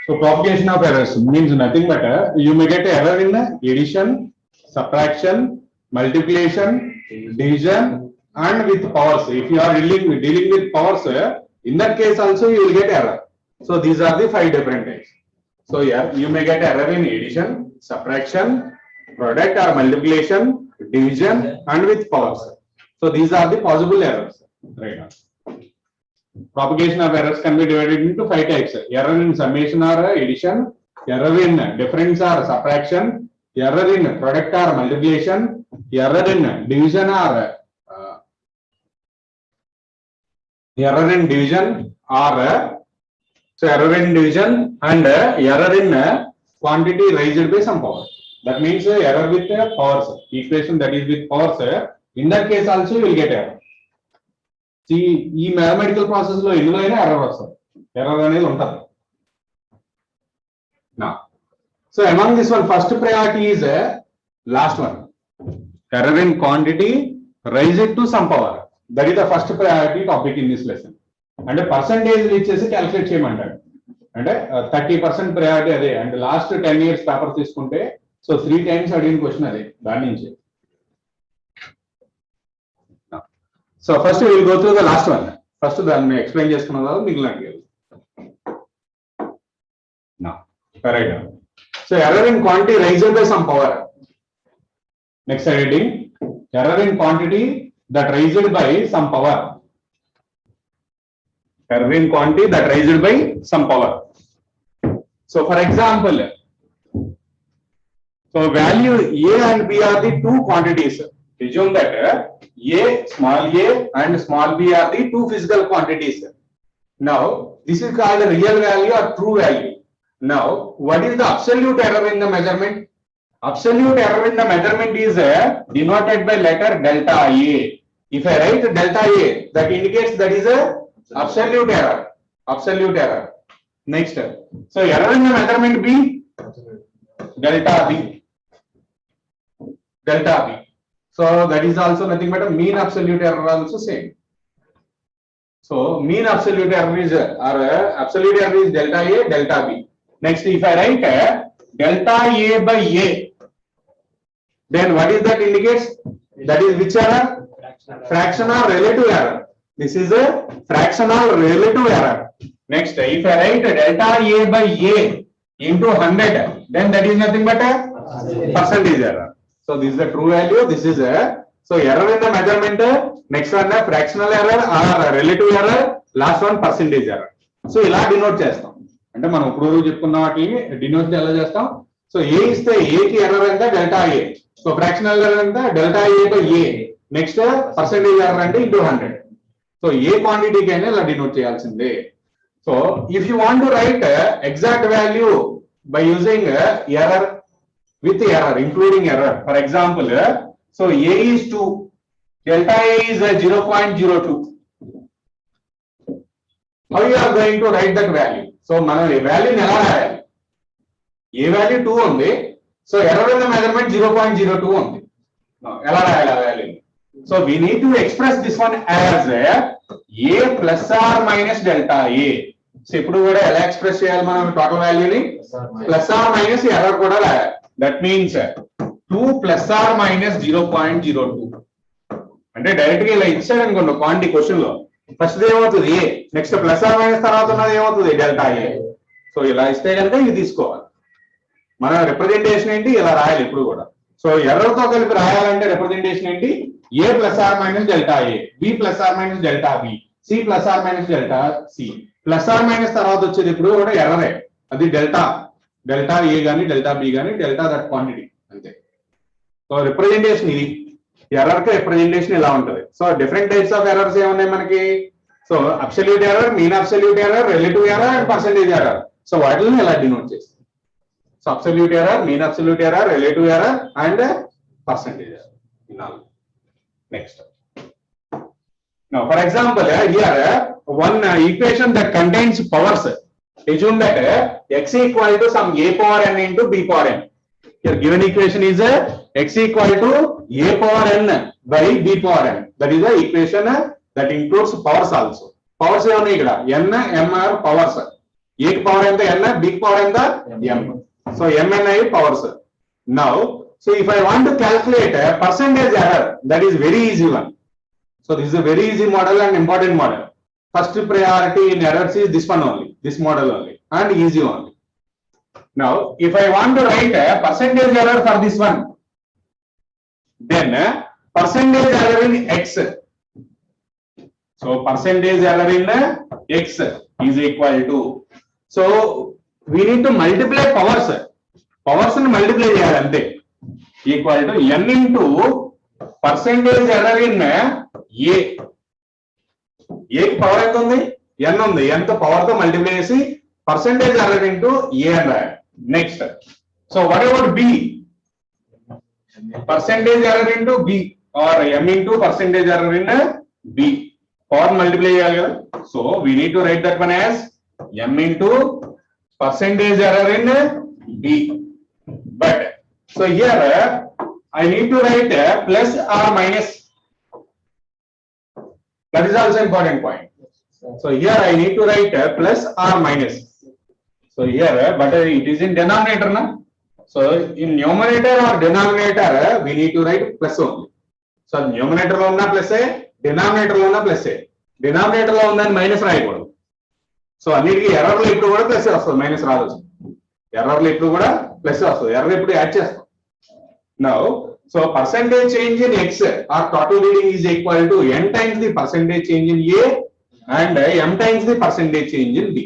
So propagation of errors means nothing but you may get error in addition, subtraction, multiplication, division, and with powers. If you are dealing with powers, in that case also you will get error. So these are the 5 different types. So yeah, you may get error in addition, subtraction, product or multiplication, division, and with powers. So these are the possible errors right now. Propagation of errors can be divided into 5 types. Error in summation or addition, error in difference or subtraction, error in product or multiplication, error in division or error in division or so error in division and error in quantity raised by some power. That means error with powers. Equation that is with powers. In that case also you will get error. See, ఈ mathematical process లో ఎందులో అయినా error వస్తుంది. Error అనేది ఉంటుంది. Now, so among this one, first priority is last one. Error in quantity raised to some power. That is the first priority topic in this lesson. And percentage ఇచ్చేసి calculate చేయమంటాడు. అంటే 30% priority అదే. And last 10 years paper తీసుకుంటే so 3 times అడిగిన question అదే దాని నుంచి. So first we will go through the last one. First దాన్ని explain చేసుకున్న తర్వాత మిగిలిన now correct. So error in quantity raised by some power. Next heading, error in quantity that raised by some power. Error in quantity that raised by some power. So for example, so value A and B are the two quantities. Assume that A, small a and small b are the two physical quantities. Now, this is called a real value or true value. Now, what is the absolute error in the measurement? Absolute error in the measurement is denoted by letter delta A. If I write delta A, that indicates that is a absolute error. Absolute error. Next, so error in the measurement B, delta B. Delta B. So that is also nothing but a mean absolute error also same. So mean absolute error is absolute error is delta A, delta B. Next, if I write delta A by A, then what is that indicates? That is which error? Fractional relative error. This is a fractional relative error. Next, if I write delta A by A into 100, then that is nothing but a percentage error. So this is the true value. This is a so error in the measurement. Next one fractional error or relative error. Last one percentage error. So ఇలా denote చేస్తాం. అంటే మనం ఇప్పుడు చెప్పుకున్న వాటిని denote ఎలా చేస్తాం? So ఏ ఇస్తే ఏ కి ఎర్రర్ ఎంత delta A. So fractional error ఎంత delta A by A. Next percentage error అంటే ఇంటూ 100. సో ఏ క్వాంటిటీకి అయినా ఇలా డినోట్ చేయాల్సిందే. So if you want to write exact value by using error with error, including error. For example, so A is 2, delta A is 0.02. How you are going to write that value? So, mana value nela rayali. A value 2 undi. So, error in the measurement 0.02 undi. Now, ela rayali value. So, we need to express this one as A plus or minus delta A. So, ఇప్పుడు కూడా ఎలా express చేయాలి మనం total వాల్యూని plus or minus error కూడా రాయాలి. That means 2 plus or minus 0.02. అంటే direct గా ఇలా ఇచ్చాడు అనుకోండి క్వాంటిటీ క్వశ్చన్ లో ఫస్ట్ ఏమవుతుంది ఏ నెక్స్ట్ ప్లస్ ఆర్ మైనస్ తర్వాత ఉన్నది ఏమవుతుంది డెల్టా ఏ. సో ఇలా ఇస్తే కనుక ఇది తీసుకోవాలి. మన రిప్రజెంటేషన్ ఏంటి ఇలా రాయాలి ఇప్పుడు కూడా. సో ఎర్రర్ తో కలిపి రాయాలంటే రిప్రజెంటేషన్ ఏంటి A plus or minus delta A, B plus or minus delta B, C plus or minus delta C. Plus or minus తర్వాత వచ్చేది ఇప్పుడు కూడా ఎర్రరే, అది డెల్టా డెల్టా ఏ గానీ డెల్టా బి గానీ డెల్టా దట్ క్వాంటిటీ అంతే. సో రిప్రజెంటేషన్ ఇది ఎర్రర్ కి రిప్రజెంటేషన్ ఇలా ఉంటుంది. So different types of errors ఏమున్నాయి మనకి? So absolute error, mean absolute error, relative error and percentage error. So వాటిని ఇలా డినోట్ చేస్తాం. So absolute error, mean absolute error, relative error and percentage error. Next, now for example here one equation that contains powers. Assume that x equal to some a power n into b power n. Here given equation is x equal to a power n by b power n. That is the equation that includes powers also. Powers ఏమన్నా ఇక్కడ n m are powers. A की power ఎంత n, B की power ఎంత m. So mn are powers. Now, so if I want to calculate a percentage error, that is very easy one. So this is a very easy model and important model. First priority in errors is this one only, this model only, and easy only. Now, if I want to write a percentage error for this one, then percentage error in x. So percentage error in x is equal to. So we need to multiply powers. Powers and multiply చేయాలి అంతే. Equal to n into percentage error in a. A కి power ఎంత ఉంది, n ఉంది, n తో power తో multiply చేసి percentage error into a అని రాయాలి. Next, so what about b? Percentage error into b or m into percentage error in b. Power multiply చేయాలి కదా. So we need to write that one as m into percentage error in b. But so here I need to write plus or minus. That is also important point. So here I need to write plus or minus. So here, but it is in denominator, na? So in numerator or denominator, we need to write plus only. So numerator lo unna plus a, denominator lo unna plus a. Denominator lo unna minus రాయకూడదు. So అన్నిటికీ error లో ఇప్పుడు కూడా plus వస్తుంది, minus రాదు. Error లో ఇప్పుడు కూడా ప్లస్ వస్తుంది, ఎర్రర్ ఇప్పుడు యాడ్ చేస్తాం. Now, so percentage change in x or total reading is equal to n times the percentage change in A and m times the percentage change in B.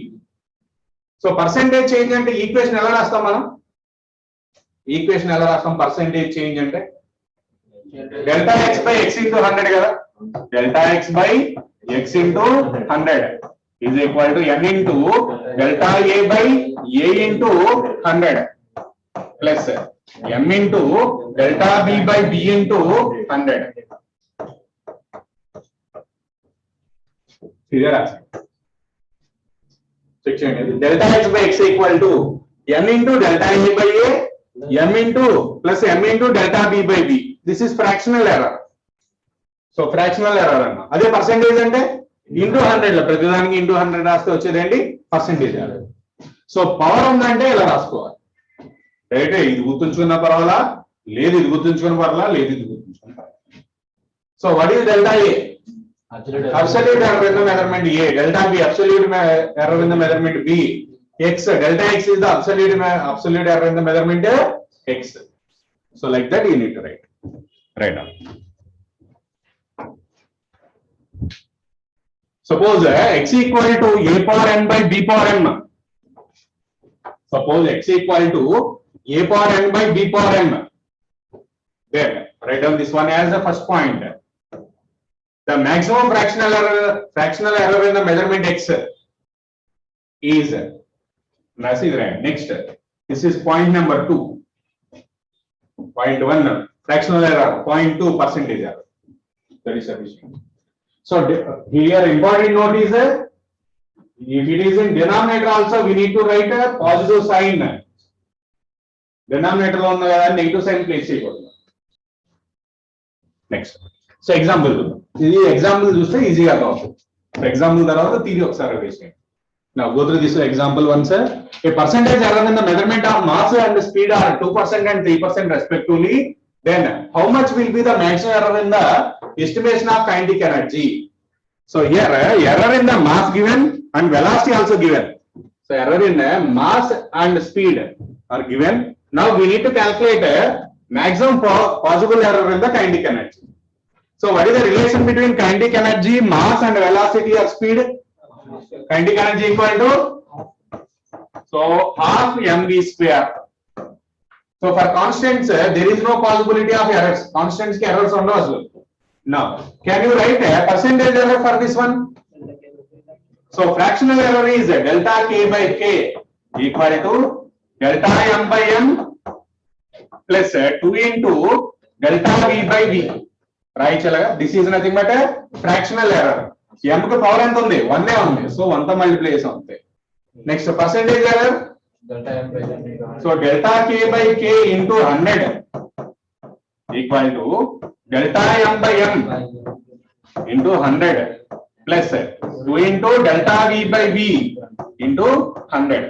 So percentage change అంటే equation ఎలా రాస్తాం మనం? Equation ఎలా రాస్తాం? Percentage change అంటే delta x by x into 100 కదా. Delta x by x into 100 is equal to n into delta A by A into 100 plus m into delta b by b into 100. Clear? Section delta x by x equal to n into delta a by a, m into plus m into delta b by b. This is fractional error. So fractional error anna. అదే percentage అంటే into 100 లో ప్రతిదానికి into 100 రాస్తే వచ్చేదేంటి percentage error. So power ఉందంటే ఇలా రాసుకోవాలి. Right, ఇది గుర్తుంచుకున్న పర్వాలా, లేదు ఇది గుర్తుంచుకున్న పర్వాలా, లేదు ఇది గుర్తుంచుకున్న పర్వాలా. So what is delta A? Absolute error in the measurement A, delta B absolute error in the measurement B, x delta x is the absolute error in the measurement x. So like that you need to write down. Suppose x equal to a power n by b power n. Suppose x equal to a power n by b power n. There, write down this one as the first point. The maximum fractional error in the measurement x is next. This is point number 2. Point 1 fractional error, point 2 percentage error. That is sufficient. So here important note is if it is in denominator also we need to write a positive sign. Denominator lo unna kada negative sign place cheyakoodu. Next. So example. This example చూస్తే ఈజీగా కావచ్చు. So example తర్వాత theory ఒకసారి revise చేయండి. Now go through this example once. A percentage error in the measurement of mass and speed are 2% and 3% respectively. Then how much will be the maximum error in the estimation of kinetic energy? So here error in the mass given and velocity also given. So error in mass and speed are given. Now we need to calculate maximum possible error in the kinetic energy. So what is the relation between kinetic energy, mass and velocity or speed? Kinetic energy equal to half mv square. So for constants there is no possibility of errors. Constants ki errors undavu asalu. Now can you write a percentage error for this one? So fractional error is delta k by k equal to delta m by m plus 2 into delta v by v. Right chalaga. This is nothing but a fractional error. m కు power ఎంత ఉంది? 1 ఉంది. So 1 తో multiply చేసాం అంతే. Next percentage error delta m by n. So delta k by k into 100 equal to delta m by m into 100 plus 2 into delta V by V into 100.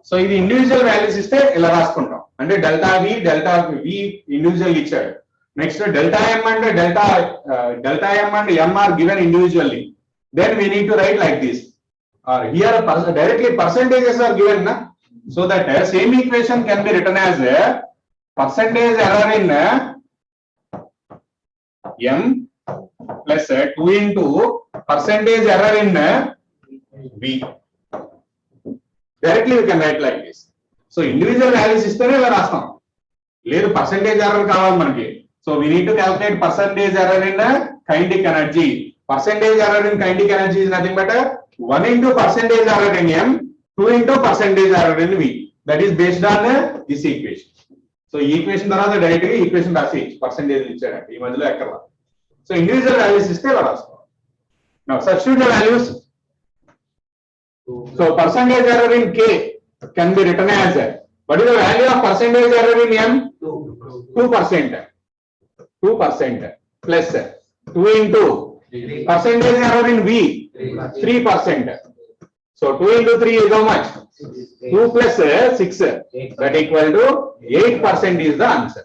So ఇది individual values ఇస్తే ఇలా రాసుకుంటాం. అంటే delta V individual ఇచ్చాడు. Next delta M and delta M and M are given individually. Then we need to write like this. Or here directly percentages are given, na? So that same equation can be written as percentage error in M plus 2 into percentage error in V. Directly we can write like this. So individual values istane ila rastam. Ledu percentage error kavali manaki. So we need to calculate percentage error in kinetic energy. Percentage error in kinetic energy is nothing but 1 into percentage error in M, 2 into percentage error in V. That is based on this equation. So equation tarvata direct ga equation rasi percentage ichchadu. Ee madhyalo ekkada. So individual values iste ila rastam. Now substitute the values. So percentage error in K can be written as what is the value of percentage error in M? 2%. 2% plus 2 into percentage error in V 3%. So 2 into 3 is how much? 2 plus 6 that equal to 8% is the answer.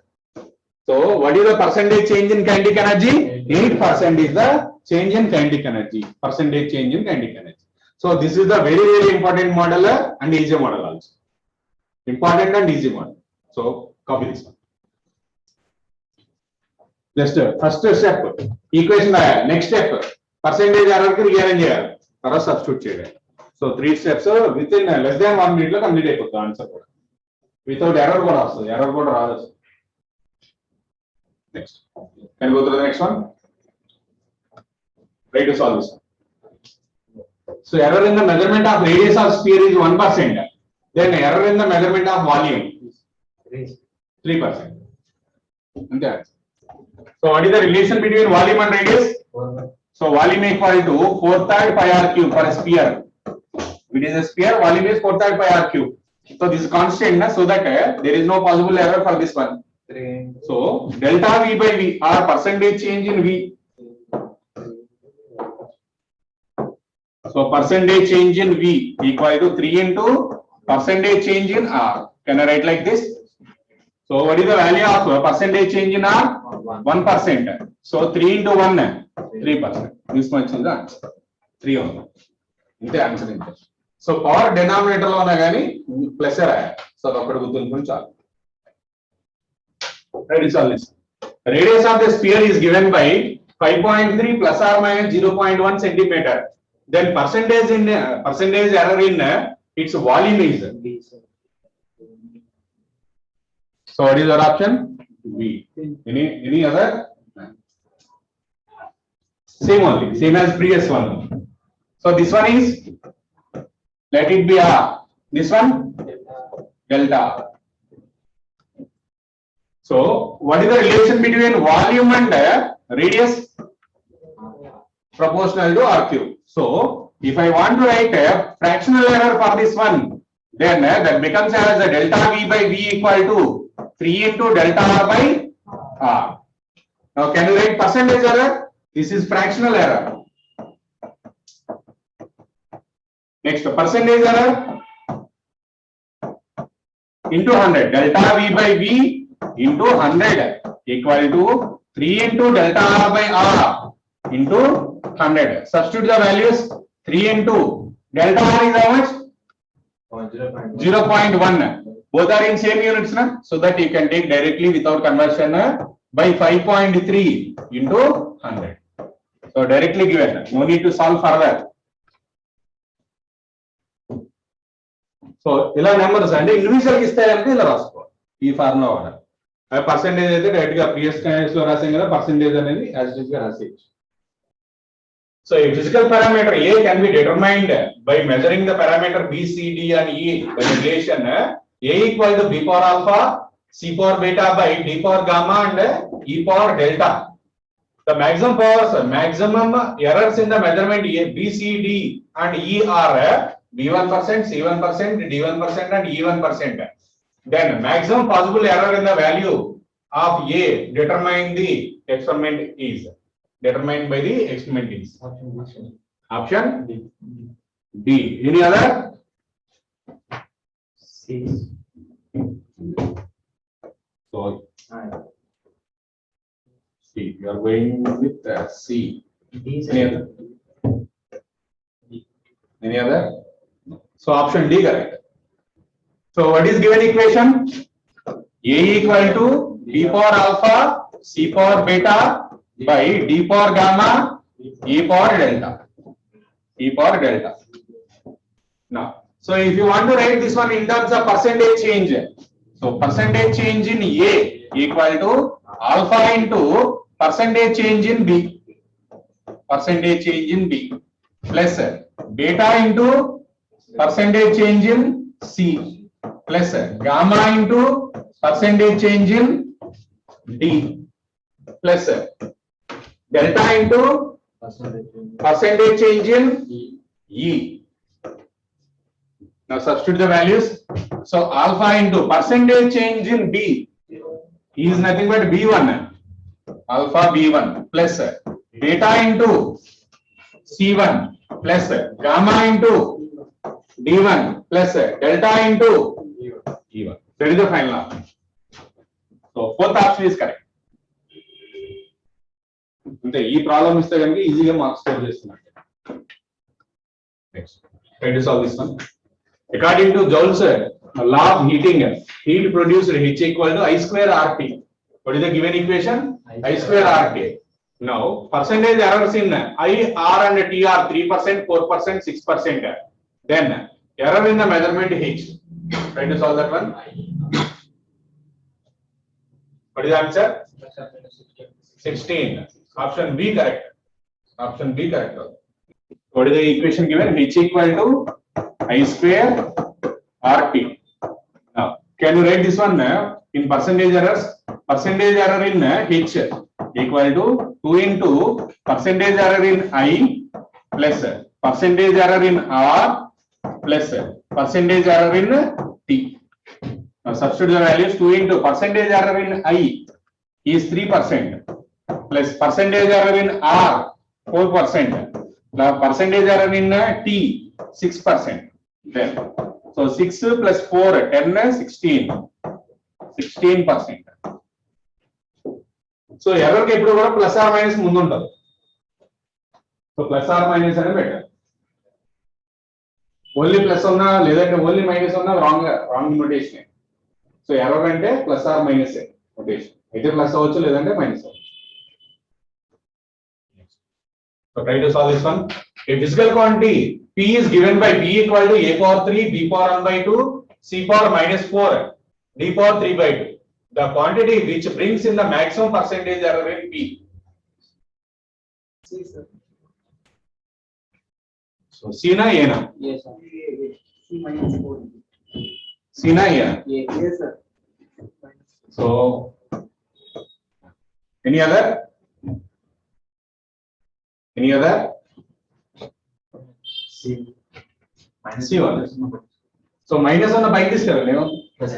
So what is the percentage change in kinetic energy? 8% is the change in kinetic energy. Percentage change in kinetic energy. So this is the very important model and easy model also. Important and easy model. So copy this one. Just first step equation next step percentage error ki rearrange cheyali tarvata substitute cheyali. So 3 steps within less than 1 minute lo complete అయిపోతుంది answer కూడా without error కూడా వస్తుంది error కూడా రాదు. Next can go to the next one. Try to solve this one. So error in the measurement of radius of sphere is 1%. Then error in the measurement of volume 3%. Okay. So what is the relation between volume and radius? So volume equal to 4/3 pi r cube for a sphere. It is a sphere, volume is 4/3 pi r cube. So this is constant, so that there is no possible error for this one. So delta V by V or percentage change in V. So percentage change in V equal to 3 into percentage change in R. Can I write like this? So what is the value of percentage change in R? 1%. So 3 into 1, 3%. This much is the answer. 3 only. Inte answer inte. So power denominator lo una gani plus raya. So akkada gutunukoni chalu. Right, is all this. Radius of the sphere is given by 5.3 plus or minus 0.1 centimeter. Then percentage error in its volume is. So what is our option? V. Any other? Same only, same as previous one. So this one is, let it be R. This one delta. So what is the relation between volume and radius? Proportional to R cube. So if I want to write a fractional error for this one, then that becomes as a delta V by V equal to 3 into delta R by R. Now can you write percentage error? This is fractional error. Next percentage error into 100. Delta V by V into 100 equal to 3 into delta R by R into 100. Substitute the values. 3 into delta R is how much? 0.1. Both are in same units, na? So that you can take directly without conversion by 5.3 into 100. So directly given. No need to solve further. So ila numbers ante individual ki istayante ila raskoవాలి. ఈ formula వాడాలి. ఆ percentage అయితే direct గా previous class లో రాసాం కదా, percentage అనేది as it is గా రాసేయచ్చు. So a physical parameter A can be determined by measuring the parameter B, C, D and E by relation A equal to B power alpha, C power beta by D power gamma and E power delta. The maximum powers, maximum errors in the measurement A, B, C, D and E are B1%, C1%, D1% and E1%. Then maximum possible error in the value of A determined by the experiment is. Option D. Any other? C. So C. You are going with C. D. Any other? Any other? So option D correct. So what is given equation? A equal to B power alpha, C power beta by D power gamma, E power delta. E power delta. Now, so if you want to write this one in terms of percentage change, so percentage change in A equal to alpha into percentage change in B. Percentage change in B plus beta into percentage change in C plus gamma into percentage change in D plus delta into percentage change in E. Now substitute the values. So alpha into percentage change in B is nothing but B1. Alpha B1 plus beta into C1 plus gamma into D1 plus delta into E1. That is the final option. So fourth option is correct. అంటే ఈ problem ఇస్తే కనుక ఈజీగా marks score చేస్తున్నారు. Next, try to solve this one. According to Joule's law of heating, heat produced H equal to I square RT. What is the given equation? I square RT. Now, percentage errors in I, R and T are 3%, 4%, 6%. Then, error in the measurement H. Try to solve that one. What is the answer? 16. Option B correct. Option B correct. What is the equation given? H equal to I square RT. Now, can you write this one in percentage errors? Percentage error in H equal to 2 into percentage error in I plus percentage error in R plus percentage error in T. Now, substitute the values. 2 into percentage error in I is 3% plus percentage error in R 4%. Now, percentage error in T 6%. Then, so 6 plus 4, 10, 16%. So, error ke ippudu kuda plus or minus mundu untadu. So, plus or minus ane better. Only plus unna ledante only minus unna wrong notation. So, error ante plus or minus notation. Either plus avachchu ledante minus avachchu. So, try to solve this one. A physical quantity P is given by P equal to A power 3, B power 1 by 2, C power minus 4, D power 3 by 2. The quantity which brings in the maximum percentage error in P. C, sir. So, C na A na? Yes, sir. C minus 4. C na A na? Yes, sir. So, any other? Any other? C. Minus C one. So minus on the bike this level, plus.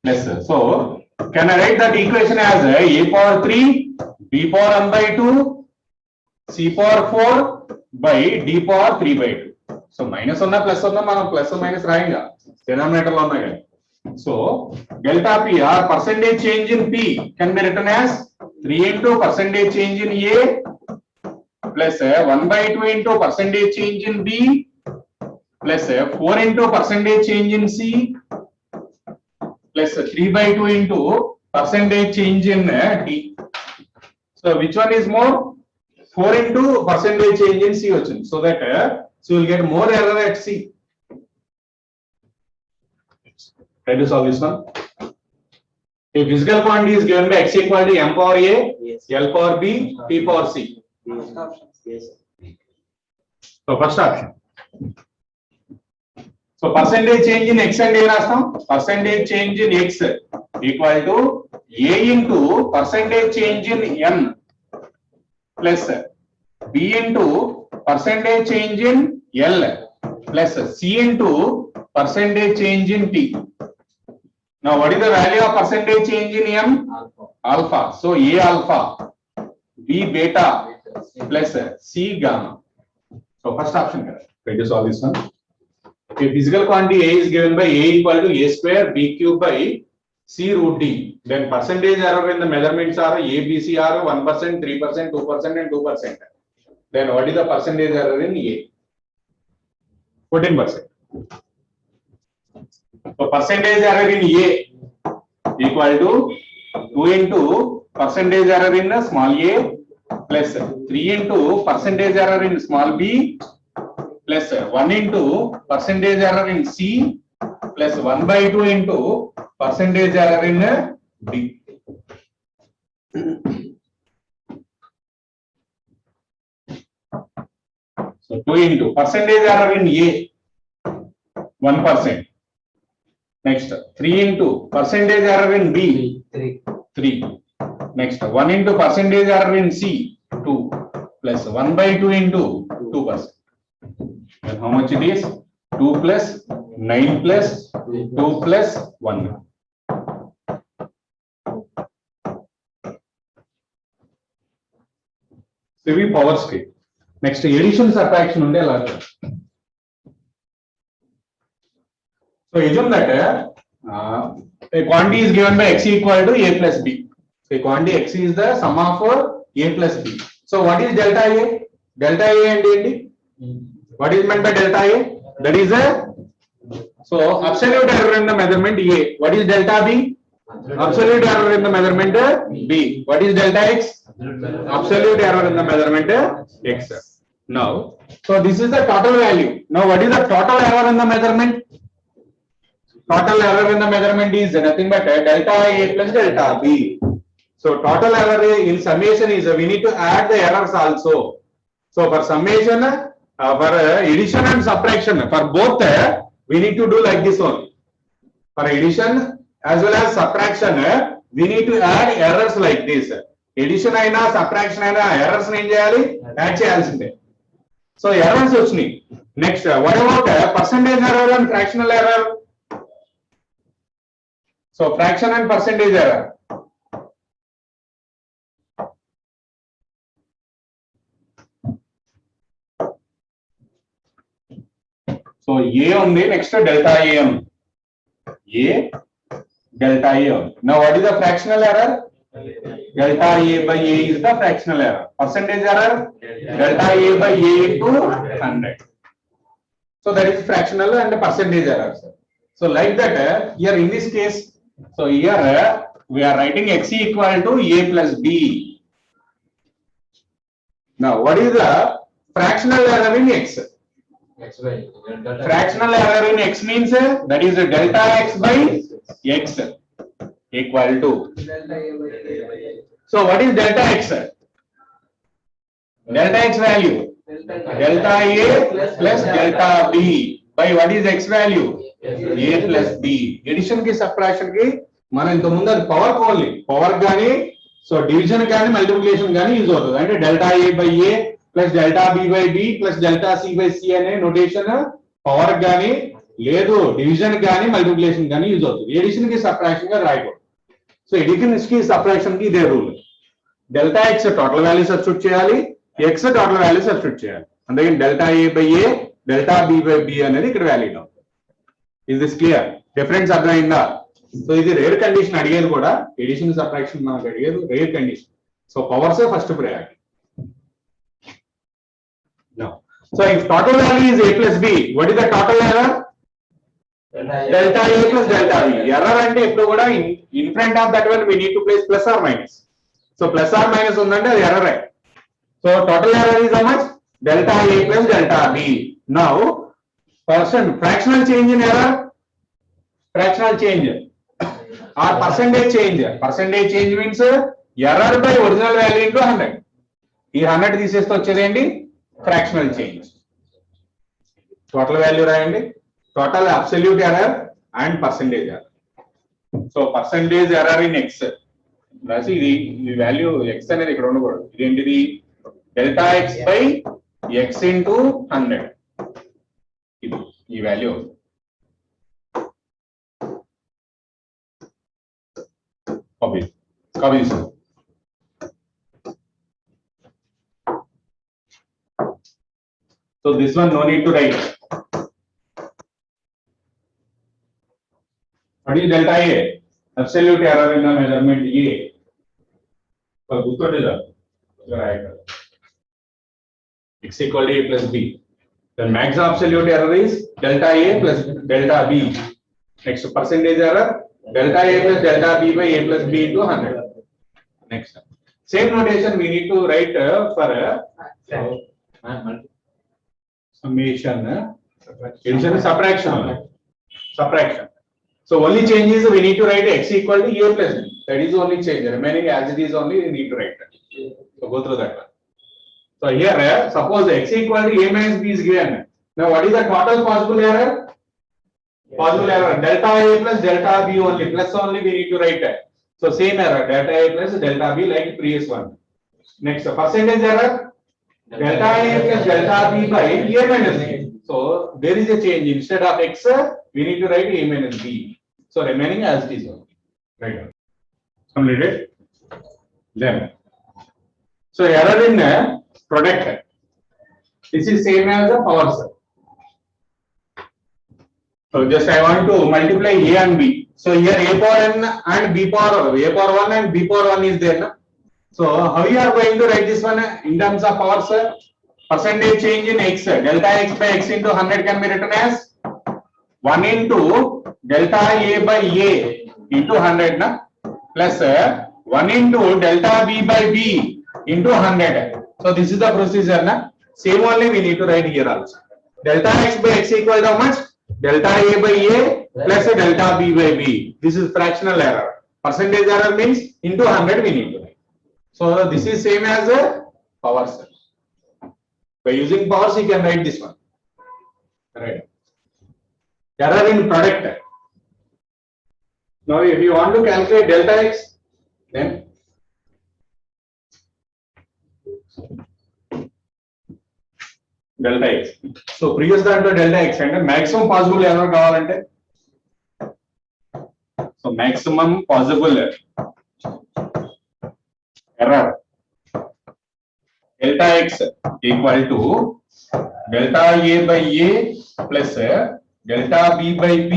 Yes, sir. So can I write that equation as A power 3, B power 1 by 2, C power 4 by D power 3 by 2. So minus on the plus on the man plus or minus rainga. Denominator on the So delta P or percentage change in P can be written as 3 into percentage change in A plus 1 by 2 into percentage change in B plus 4 into percentage change in C plus 3 by 2 into percentage change in D. So which one is more? 4 into percentage change in C. So that so you will get more error at C. Try to solve this one. A physical quantity is given by X equal to M power A, Yes. L power B, T power C. First option. Yes, sir. So first option. So percentage change in X and A rastam. Percentage change in X equal to A into percentage change in M plus B into percentage change in L plus C into percentage change in T. Now what is the value of percentage change in M? Alpha. Alpha. So A alpha, B beta plus C gamma. So So first option, try to solve this one. A physical quantity A is given by A equal to A square B cube by C root D. Then percentage error in the measurements are A, B, C are 1%, 3%, 2% and 2%. Then what is the percentage error in A? 14%. So percentage error in A equal to 2 into percentage error in small a plus 3 into percentage error in small b plus 1 into percentage error in C plus 1 by 2 into percentage error in D. So 2 into percentage error in A 1%. Next 3 into percentage error in B 3. Next 1 into percentage error in C 2 plus 1 by 2 into 2%. And how much it is? 2 plus 9 plus 2 plus 1. So we power scale. Next addition subtraction unde ela. So assume that a quantity is given by x equal to a plus b. So a quantity x is the sum of a plus b. So what is delta a? Delta a and d. What is meant by delta a? That is a so absolute error in the measurement a. What is delta b? Absolute error in the measurement b. What is delta x? Absolute error in the measurement x. Now, so this is the total value. Now, what is the total error in the measurement? Total error in the measurement is nothing but delta a plus delta b. So total error in summation is we need to add the errors also. So for summation, for addition and subtraction, for both we need to do like this only. For addition as well as subtraction, we need to add errors like this. Addition aina subtraction aina errors ni em cheyali add cheyalsinde. So errors vachni. Next, what about percentage error and fractional error? So fraction and percentage error. So A on the next delta A on A delta A on. Now what is the fractional error? Delta A by A is the fractional error. Percentage error delta A by A into 100. So that is fractional and percentage error. So like that here in this case. So here we are writing x equal to a plus b. Now what is the fractional error in x? Fractional error in x means that is delta x by x equal to. So what is delta x? Delta x value delta a plus delta b by what is x value? A plus b. Addition ki subtraction ki మనం ఇంత ముందు అది power only power గానీ so division గానీ multiplication గానీ use అవుతుంది అంటే delta A by A plus delta B by B plus delta C by C అనే నోటేషన్ పవర్ గానీ లేదు డివిజన్ గానీ మల్టిప్లికేషన్ గానీ యూజ్ అవుతుంది ఎడిషన్ కి సబ్ట్రాక్షన్ గా రాయకూడదు సో ఎడిషన్ కి సబ్ట్రాక్షన్ కి ఇదే rule delta X total value substitute చేయాలి ఎక్స్ టోటల్ వాల్యూ సబ్స్టిట్యూట్ చేయాలి అందుకని delta A by A delta B by B అనేది ఇక్కడ వాల్యూడ్ అవుతుంది ఇస్ దిస్ క్లియర్ డిఫరెన్స్ అర్థమైందా సో ఇది రేర్ కండిషన్ అడిగేది కూడా ఎడిషన్ సబ్ట్రాక్షన్ మనకు అడిగేది rare condition so powers first priority now so if total value is a plus b what is the total error delta a plus delta b error అంటే ఎప్పుడు కూడా in front of that one we need to place plus or minus so plus or minus ఉందంటే అది error so total error is how much delta a plus delta b now fractional change in error fractional change or percentage change means error by original value into 100 ఈ 100 తీసేస్తే వచ్చేది ఏంటి fractional change total value రాయండి total absolute error and percentage error so percentage error in X రాసి ఇది ఈ value X అనేది ఇక్కడ ఉండకూడదు ఇదేంటిది delta X by X into 100 ఇది ఈ value copy this. So this one no need to write. What is delta A? Absolute error in the measurement A. So what is that? X equal to A plus B. The max absolute error is delta A plus delta B. Next percentage error, delta A plus delta B by A plus B into 100. Next. Same notation we need to write for summation. Addition is subtraction. Subtraction. So only change is we need to write X equal to A plus B. That is the only change. Remaining as it is only we need to write. So go through that one. So here, suppose X equal to A minus B is given. Now what is the total possible error? Possible error delta A plus delta B only, plus only we need to write it. So same error delta A plus delta B like previous one. Next percentage error delta A plus delta B by A minus B. So there is a change, instead of X we need to write A minus B. So remaining as it is only. Right. Completed. Then so error in product. This is same as the power cell. So just I want to multiply A and B. So here A power n and B power 1 and B power 1 is there. Na? So how you are going to write this one in terms of power cell? Percentage change in X. Delta X by X into 100 can be written as 1 into delta A by A into 100 na? Plus 1 into delta B by B into 100. So this is the procedure na? Same only we need to write here also. Delta X by X equal to how much? Delta A by A plus delta B by B. This is fractional error. Percentage error means into 100 we need to write. So this is same as a power cell. By using powers you can write this one. Right. Error in product. Now if you want to calculate delta X, then delta X. So previous దాంట్లో delta X అంటే maximum possible error కావాలంటే so maximum possible error delta X equal to delta A by A plus delta B by B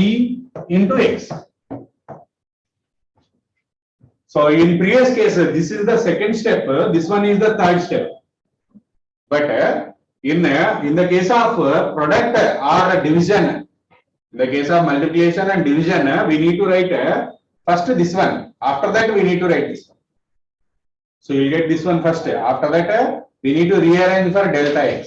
into X. So in previous case this is the second step, this one is the third step. But in the case of product or division, in the case of multiplication and division, we need to write first this one. After that, we need to write this one. So you get this one first. After that, we need to rearrange for delta X.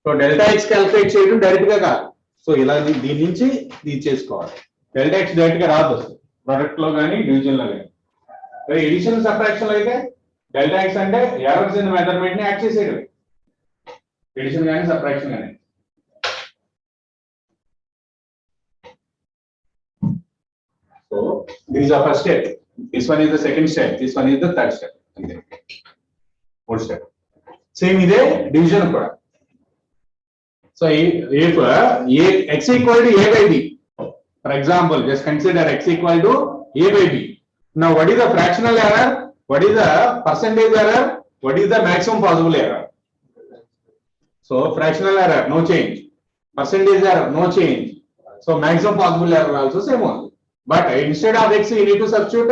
So delta X calculate చేయడం direct గా కాదు. So ఇలా దీని నుంచి ఇది చేసుకోవాలి. Delta X direct గా రాదు. ప్రొడక్ట్ లో గానీ డివిజన్ లో గానీ. మరి ఎడిషన్ సబ్ట్రాక్షన్ లో అయితే డెల్టా X అంటే ఎర్రర్స్ ఇన్ మెజర్మెంట్ ని యాడ్ చేసేయడం. ఎడిషన్ గానీ సబ్ట్రాక్షన్ గానీ. So this is the first step. This one is the second step. This one is the third step. Okay. Fourth step. Same is the division కూడా. So if X equal to A by B, for example, just consider X equal to A by B. Now what is the fractional error? What is the percentage error? What is the maximum possible error? So fractional error, no change. Percentage error, no change. So maximum possible error also same one. But instead of X, you need to substitute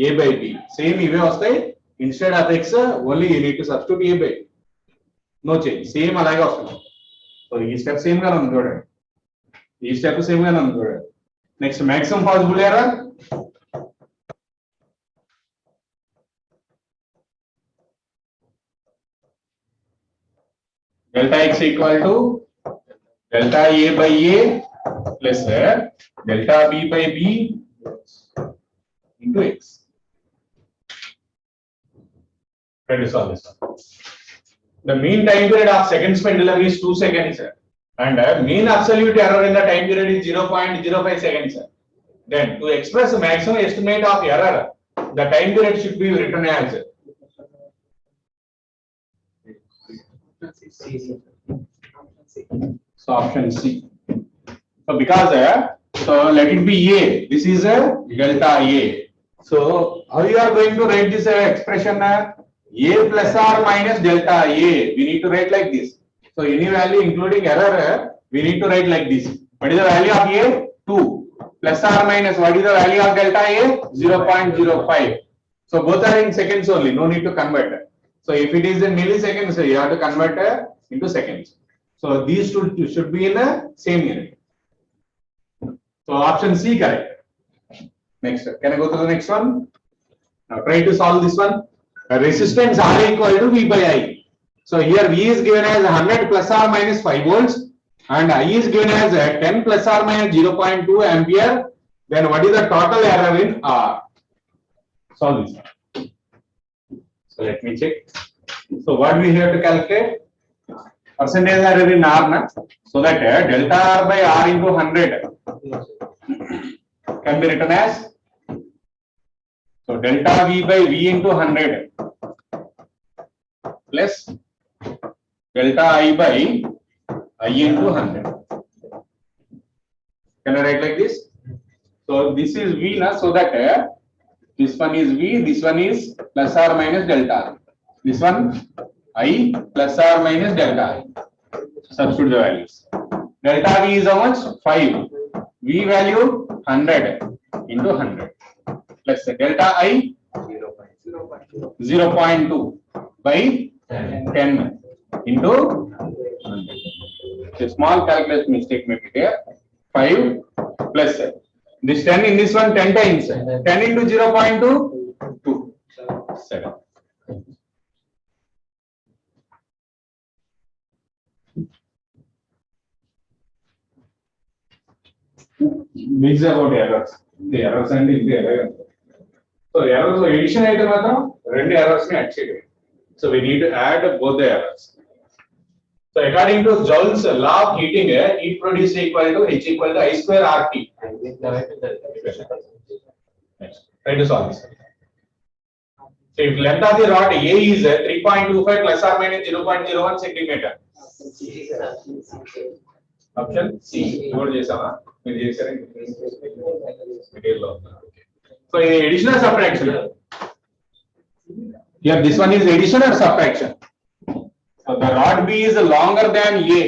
A by B. Same ఇవే వస్తాయి. Instead of X, only you need to substitute A by B. No change. Same అలాగే వస్తుంది. So ఈ step same గానే ఉంది చూడండి. ఈ step same గానే ఉంది చూడండి. Next maximum possible error. Delta X equal to delta A by A plus delta B by B into X. Try to solve this. The mean time period of seconds pendulum is 2 seconds and mean absolute error in the time period is 0.05 seconds. Then to express maximum estimate of error, the time period should be written as so option C. So because so let it be A. This is delta A. So how you are going to write this expression? A plus or minus delta A, we need to write like this. So any value including error, we need to write like this. What is the value of A? 2. Plus or minus, what is the value of delta A? 0.05. So both are in seconds only, no need to convert. So if it is in milliseconds, you have to convert into seconds. So these two should be in the same unit. So option C correct. Next, can I go to the next one? Now try to solve this one. Resistance R equal to V by I. So here V is given as 100 plus or minus 5 volts and I is given as 10 plus or minus 0.2 ampere. Then what is the total error in R? Solve this one. So let me check. So what we have to calculate? Percentage error in R, na? So that delta R by R into 100 can be written as, so delta V by V into 100 plus delta I by I into 100. Can I write like this? So this is V, na? So that this one is V, this one is plus or minus delta R. This one I plus or minus delta I. Substitute the values. Delta V is how much? 5. V value 100 into 100 plus delta I 0.2 by 10 into 100. A small calculation mistake may be there. 5 plus this 10 in this one 10 times. 10 into 0.2 2. 7. Mix about errors. The errors and the error. So errors addition అయితే మాత్రం రెండు errors ని add చేయాలి. So we need to add both the errors. So according to Joule's law of heating, heat produced equal to H equal to I square RT. Next, try to solve this. So if length of the rod A is 3.25 plus or minus 0.01 centimeter. Option C. What is it? So addition or subtraction? Here this one is addition or subtraction? So the rod B is longer than A.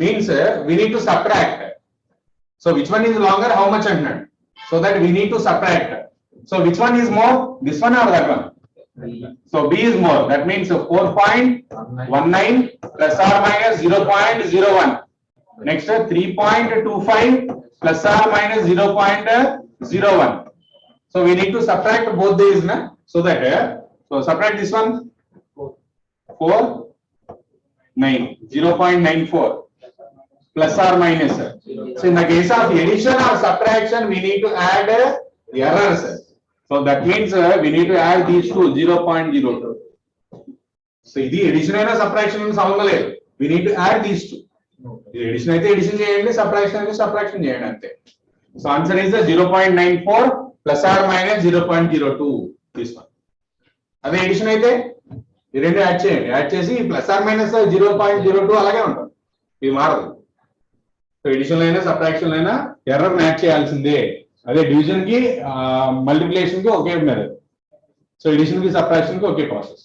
Means we need to subtract. So which one is longer? How much 100? So that we need to subtract. So which one is more? This one or that one? So B is more. That means 4.19 plus or minus 0.01. Next 3.25 plus or minus 0.01. So we need to subtract both these, na? So that so subtract this one 0.94 plus or minus. So in the case of addition or subtraction, we need to add the errors. So that means we need to add these two 0.02. So the addition and subtraction is we need to add these two. Addition అయితే addition చేయండి, subtraction అయితే subtraction చేయండి అంతే. So answer is 0.94 plus or minus 0.02. This one. అదే addition అయితే ఈ రెండు add చేయండి, యాడ్ చేసి ప్లస్ ఆర్ మైనస్ 0.02 అలాగే ఉంటుంది, ఇది మారదు. సో ఎడిషన్ అయినా సబ్ట్రాక్షన్ అయినా ఎర్రర్ యాడ్ చేయాల్సిందే. అదే డివిజన్ కి మల్టిప్లికేషన్ కి ఒకే మెథడ్. సో ఎడిషన్ కి సబ్ట్రాక్షన్ కి ఒకే ప్రాసెస్.